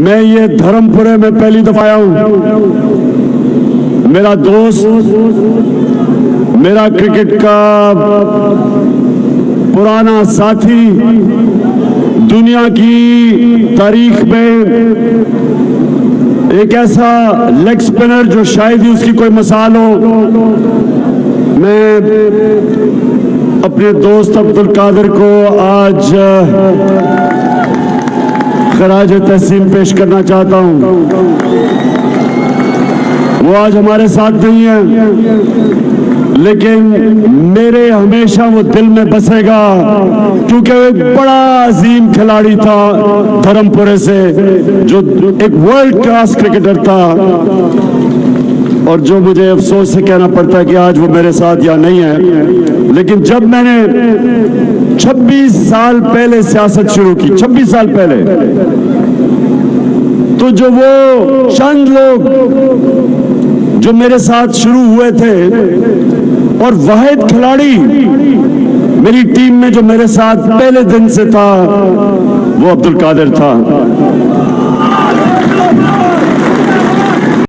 मैं ये धर्मपुरे में पहली दफा आया हूं। मेरा दोस्त, मेरा क्रिकेट का पुराना साथी, दुनिया की तारीख में एक ऐसा लेग स्पिनर जो शायद ही उसकी कोई मिसाल हो, मैं अपने दोस्त अब्दुल कादिर को आज खराज तहसीन पेश करना चाहता हूं। वो आज हमारे साथ नहीं है, लेकिन मेरे हमेशा वो दिल में बसेगा, क्योंकि वो एक बड़ा अजीम खिलाड़ी था धर्मपुरे से, जो एक वर्ल्ड क्लास क्रिकेटर था, और जो मुझे अफसोस से कहना पड़ता है कि आज वो मेरे साथ या नहीं है। लेकिन जब मैंने 26 साल पहले सियासत शुरू की, 26 साल पहले, तो जो वो चंद लोग जो मेरे साथ शुरू हुए थे, और वाहिद खिलाड़ी मेरी टीम में जो मेरे साथ पहले दिन से था, वो अब्दुल कादिर था।